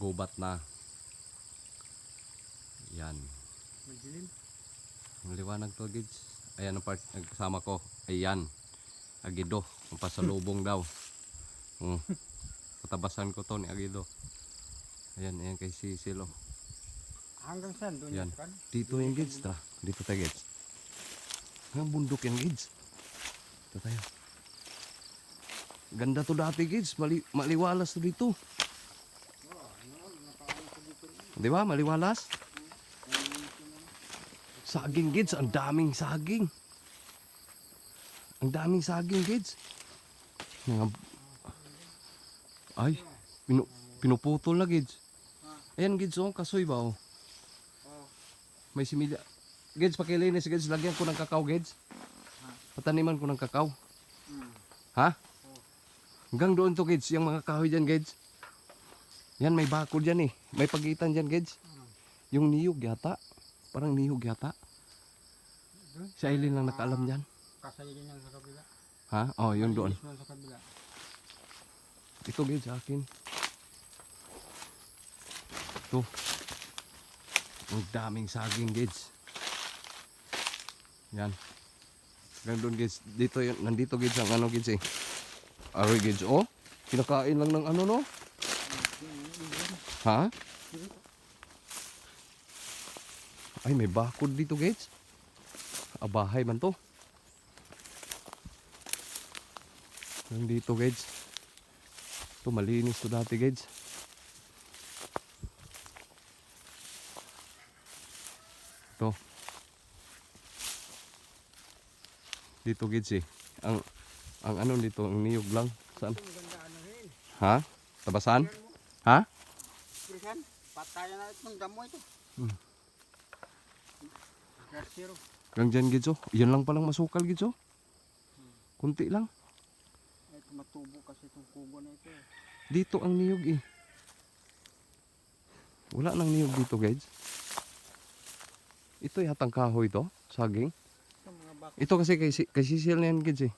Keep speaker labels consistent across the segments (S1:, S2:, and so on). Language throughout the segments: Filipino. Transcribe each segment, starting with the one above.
S1: gubat na. Yan.
S2: Magdilim.
S1: Maliwanag to, Gids. Ayan ang part kasama ko. Ayan. Agido. Ang pasalubong daw. Patabasan ko to ni Agido. Ayan, ayan kay Sisilo.
S2: Hanggang saan doon
S1: Yan.
S2: kan?
S1: Dito yung Gids. Tara. Dito tayo, Gids. Ang bundok yan, Gids. Dito tayo. Ganda to dati, Gids. Maliwalas to dito. Di ba? Maliwalas. Saging, Gids. Ang daming saging. Ang daming saging, Gids. Ay, pinuputol na, Gids. Ayan, Gids, oh. Kasoy ba, oh. May similya. Gids, pakilinis, Gids. Lagyan ko ng kakao, Gids. Pataniman ko ng kakao. Ha? Hanggang doon to, Gids. Yung mga kahoy dyan, Gids. Yan, may bakod dyan eh. May pagitan dyan, Gids. Yung niyog yata. Parang niyog yata. Si Aileen lang nakaalam dyan.
S2: Kasayilin lang sa kabila.
S1: Ha? Oh, yun doon.
S2: Sa kabila.
S1: Ito, Gids, sa akin. Ito. Ang daming saging, Gids. Yan. Hanggang doon, Gids. Dito yun. Nandito, Gids, ang ano, Gids eh. Aroy, Gids. Oh, kinakain lang ng ano, no? Ha? Ay, may bakod dito, Gids. Bahay man to. Nandito, Gids. Ito, malinis to dati, Gids. Ito. Dito, Gids eh. Ang ano dito, ang niyog lang. Saan? Ha? Tabasan? Ha?
S2: Krisan, patayan na itong damo ito. Zero.
S1: Gang dyan, Gids, oh. Yan lang palang masukal, Gids, oh. Kunti lang.
S2: Ito matubo kasi itong kubo na ito.
S1: Dito ang niyog eh. Wala nang niyog dito, Gids. Ito yatang kahoy to, saging.
S2: Ito mga bako.
S1: Ito kasi kay Sisil na yan, Gids eh.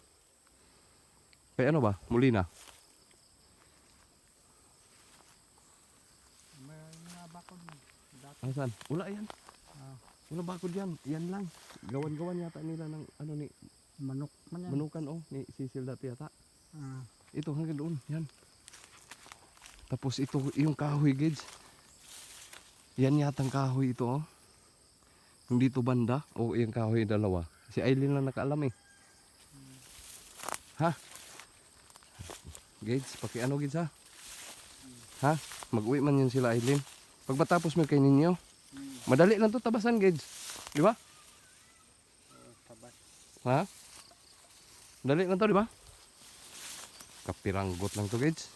S1: Kaya ano ba? Muli na.
S2: May mga bako din.
S1: Asan? Wala yan. Wala bakod yan. Yan lang. Gawan-gawan yata nila ng ano ni
S2: Manok man yan.
S1: Manukan oh. Ni Sisil dati yata. Ito hanggang doon. Yan. Tapos ito yung kahoy, Gids. Yan yatang kahoy ito oh. Yung dito banda. O yung kahoy dalawa. Si Aileen lang nakaalam eh. Ha? Gids, pakiano Gids ha? Ha? Mag-uwi man yun sila Aileen. Pag matapos mo kay ninyo, madali lang to tabasan, Gids. Di ba?
S2: Tabas.
S1: Ha? Madali lang to, di ba? Kapiranggot lang to, Gids.